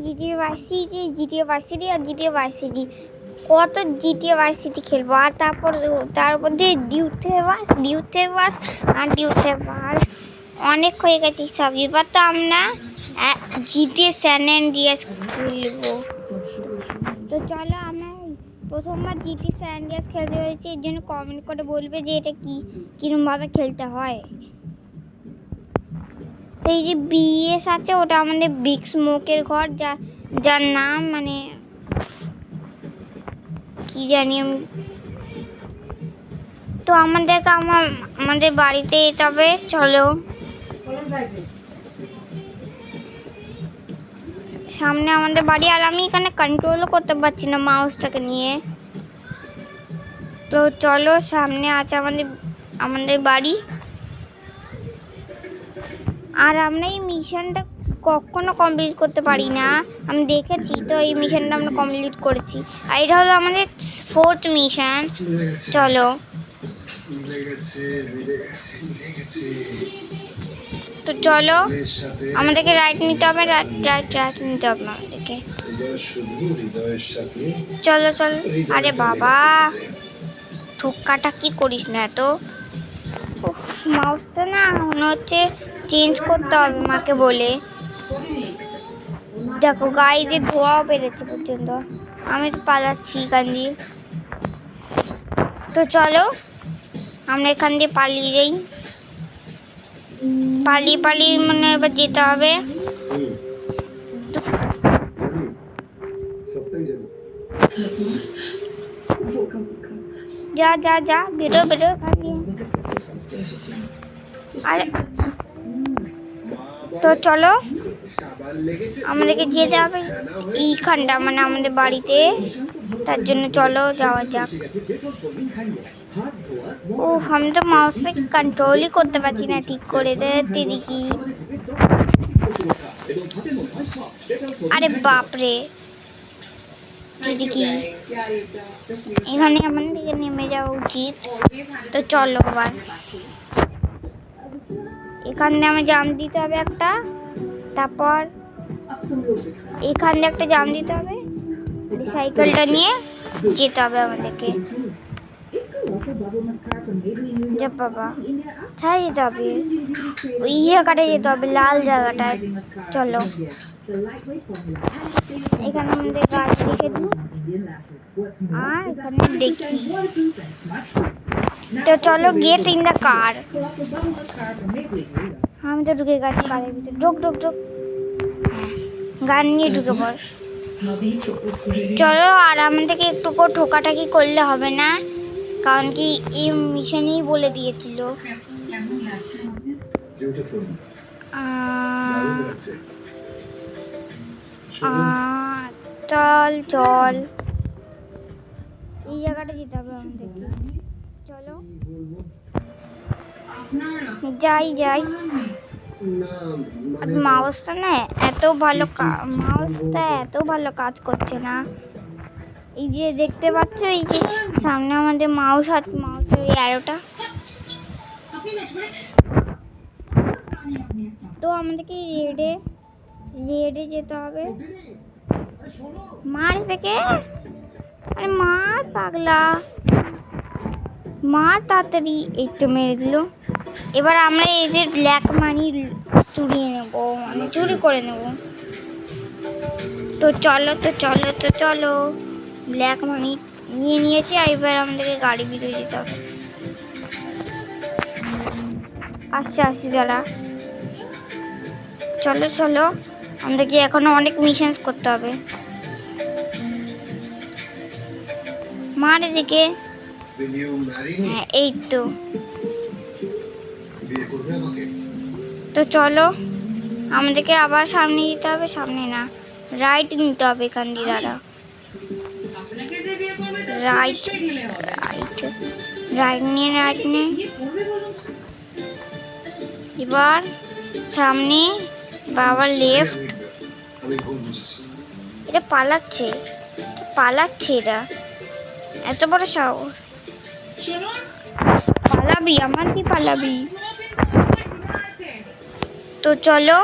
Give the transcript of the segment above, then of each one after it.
GTA varsity আর GTA varsity, কত GTA varsity খেলবো। আর তার মধ্যে ডিউথেভার্স অনেক হয়ে গেছে সব। এবার তো আমরা জিটিএ স্যান অ্যান্ড্রিয়াস খেলবো। তো চলো, আমরা প্রথমবার জিটিএ স্যান অ্যান্ড্রিয়াস খেলতে হয়েছে, এর জন্য কমেন্ট করে বলবে যে এটা কিরমভাবে খেলতে হয়। তো এই যে বিএস আছে, ওটা আমাদের বিগ স্মোকের ঘর, যার নাম মানে কি জানি আমি। তো আমাদের বাড়িতে যেতে হবে, চলো। সামনে আমাদের বাড়ি, আর আমি এখানে কন্ট্রোলও করতে পারছি না মাউসটাকে নিয়ে। তো চলো, সামনে আছে আমাদের বাড়ি। আর আমরা এই মিশনটা কখনো কমপ্লিট করতে পারি না, আমি দেখেছি। তো এই মিশনটা আমরা কমপ্লিট করেছি, আর এটা হলো আমাদের 4th মিশন। চলো, তো চলো, আমাদেরকে রাইট নিতে হবে, রাইট নিতে হবে আমাদেরকে। চলো। আরে বাবা, ঠোক্কাটা কি করিস না এত। মাউসটা না মনে হচ্ছে চেঞ্জ করতে হবে মাকে বলে। দেখো গায়ে দিয়ে ধোয়াও বেরোচ্ছে পর্যন্ত, আমি তো পালাচ্ছি এখান দিয়ে। তো চলো, আমরা এখান দিয়ে পালিয়ে যাই। পালিয়ে মানে এবার যেতে হবে। যা বেরো এখান দিয়ে। আরে তো চলো, আমাদেরকে যেতে হবে এইখানটা, মানে আমাদের বাড়িতে। তার জন্য চলো যাওয়া যাক। ও, আমি তো মাউসটাকে কন্ট্রোলই করতে পারছি না ঠিক করে। দেখি, আরে বাপরে, দিদি, এখানে আমাদের নেমে যাওয়া উচিত। তো চলো, আবার এখান দিয়ে আমার জাম দিতে হবে একটা, তারপর এখান দিয়ে একটা জাম দিতে হবে, সাইকেলটা নিয়ে যেতে হবে আমাদেরকে। বাবা, কোথায় যেতে হবে? ওই জায়গাটায় যেতে হবে, লাল জায়গাটায়। চলো, এখানে আমাদের গাছ রেখে দিই, আর এখানে দেখি। তো চলো, গেট ইন দ্য কার। আমি তো ঢুকে গেছি কারের ভিতরে। ঢোক। গান নিয়ে ঢুকে পড়। চলো, আর আমাদেরকে একটু ঠোকাটাকি করলে হবে না, কারণ কি এই মিশনেই বলে দিয়েছিল। চল, এই জায়গাটা যেতে হবে আমাদেরকে। চলো, যাই। মাউসটা এত ভালো কাজ করছে না। এই যে দেখতে পাচ্ছ, এই যে সামনে আমাদের মাউসের অ্যারোটা। তো আমাদেরকে রেডে যেতে হবে। মার থেকে, আরে মার পাগলা, মার তাড়াতাড়ি। এই তো মেরে দিল। এবার আমরা এই যে ব্ল্যাক মানি চুরি করে নেব। তো চলো, ব্ল্যাক মানি নিয়েছি। আর এবার আমাদেরকে গাড়ি ভিতরে যেতে হবে। আসছি দাঁড়া। চলো, আমাদেরকে এখনো অনেক মিশনস করতে হবে। মার এদিকে। হ্যাঁ, এই তো চলো, আমাদেরকে আবার সামনে যেতে হবে। সামনে না, রাইট নিতে হবে এখান দিয়ে। দাঁড়া, রাইট নিয়ে এবার সামনে, বাবা লেফট। এটা পালাচ্ছে এরা, এত বড় সাহস। পালাবি, আমার কি পালাবি। তো চলো,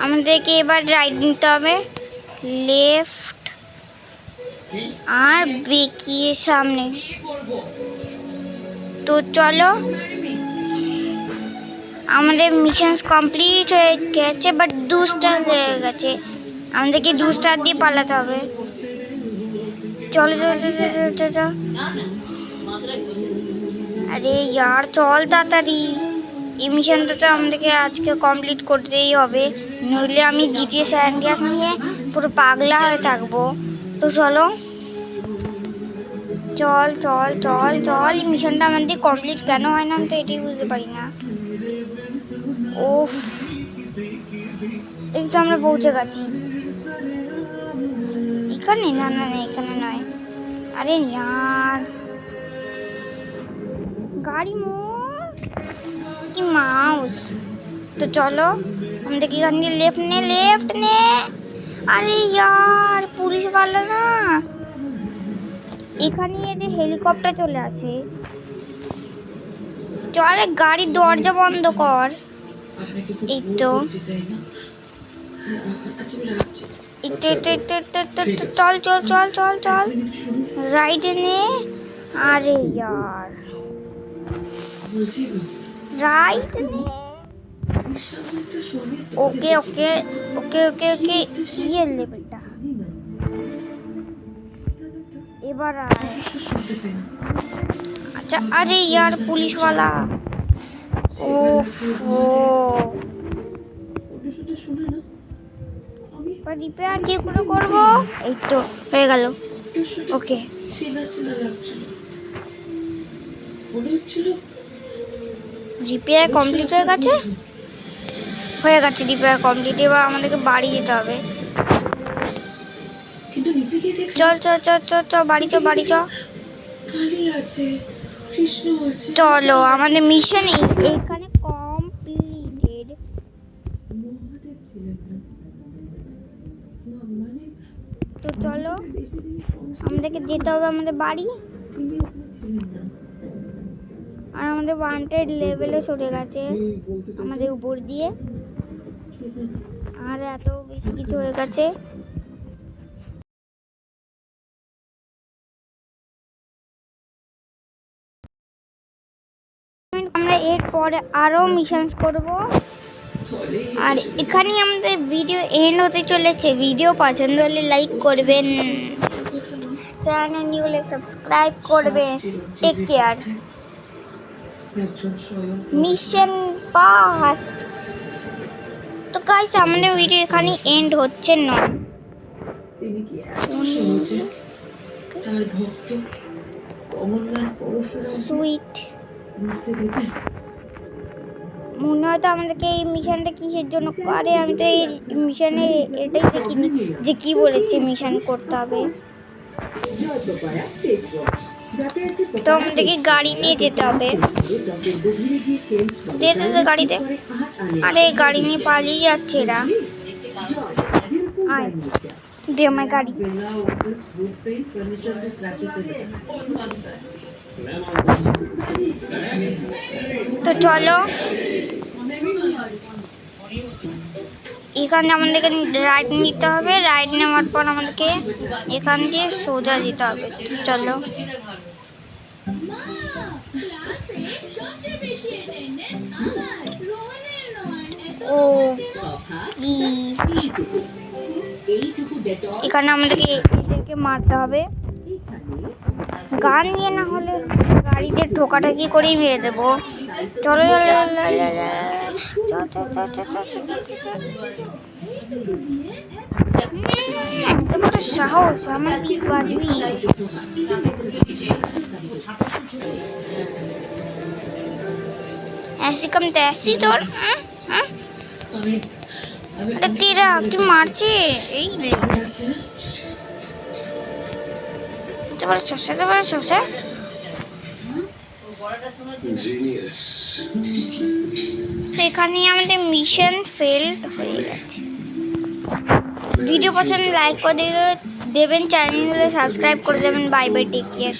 আমাদেরকে এবার রাইট নিতে হবে, লেফট আর বেঁকিয়ে সামনে। তো চলো, আমাদের মিশন কমপ্লিট হয়ে গেছে, বাট 2 স্টার হয়ে গেছে। আমাদেরকে 2 স্টার দিয়ে পালাতে হবে। চলো চলো চলো চলো চলো। আরে ইয়ার চল তাড়াতাড়ি, এই মিশনটা তো আমাদেরকে আজকে কমপ্লিট করতেই হবে, নইলে আমি জিটিএ স্যান অ্যান্ড্রিয়াস নিয়ে পুরো পাগলা হয়ে থাকবো। তো চলো, চল চল চল চল। এই মিশনটা আমাদের কমপ্লিট কেন হয় না, আমি তো এটাই বুঝতে পারি না। ওফ, এই তো আমরা পৌঁছে গেছি এখানে। না না না, এখানে নয়। আরে ইয়ার, গাড়ি মোড় কি মাউস। তো চলো, আমাদেরকে এখান দিয়ে লেফট নে, লেফট নে। আরে ইয়ার, পুলিশ वाला না, এখানে এদের হেলিকপ্টার চলে আসে। চল, গাড়ির দরজা বন্ধ কর। এই তো চল চল চল চল চল, রাইট নে। আরে यार, রাইট নে। ওকে ওকে ওকে ওকে ওকে, ये ले बेटा, এবার আচ্ছা। আরে यार, पुलिस वाला। ओफो, রিপেয়ার কি করে করব? এই তো হয়ে গেল। ওকে, রিপেয়ার কমপ্লিট হয়ে গেছে। Repair complete. এবার আমাদেরকে বাড়ি যেতে হবে। চল চল চল চল চল, বাড়ি চ বাড়ি চ। চলো, আমাদের মিশন এখানে কমপ্লিটেড। তো চলো, আমাদেরকে যেতে হবে আমাদের বাড়ি। আর আমাদের 100 লেভেলে চলে গেছে আমাদের উপর দিয়ে, আর এত বেশি কিছু হয়ে গেছে। আমরা এরপরে আরো মিশন করব। আর এখানেই আমাদের ভিডিও এন্ড হতে চলেছে। ভিডিও পছন্দ হলে লাইক করবেন, চ্যানেল নিউ হলে সাবস্ক্রাইব করবেন। Take care. Mission pass. তো গাইস, আমাদের ভিডিও এখানে এন্ড হচ্ছে না। তিনি কি এত সহজে তার ভক্ত কমলনাথ পরশুরাম সুইট মরতে দেবেন? মনে হয় তো আমাদেরকে এই মিশনটা কিসের জন্য করে, আমি তো এই মিশনে এটাই দেখিনি যে কি বলেছে মিশন করতে হবে। তো আমাদেরকে গাড়ি নিয়ে যেতে হবে। যেতে গাড়িতে। আরে গাড়ি নিয়ে পালিয়ে যাচ্ছে এরা। আয়, দে আমার গাড়ি। তো চলো, এখানে আমাদেরকে রাইড নিতে হবে। রাইড নেওয়ার পর আমাদেরকে এখান দিয়ে সোজা যেতে হবে। চলো, ও এখানে আমাদেরকে এদেরকে মারতে হবে। গান নিয়ে না হলে গাড়িতে ঠোকাঠাকি করেই মেরে দেবো। চলো একদম একটা সাহস, আমার কি বাজবি। ऐसी कम तैसी তোর। এটা তেরা কি মারছে? এই শসা এখানে আমাদের মিশন ফেলড হয়ে গেছে। ভিডিও পছন্দ লাইক করে দেবেন, চ্যানেলে সাবস্ক্রাইব করে দেবেন। Bye bye, take care.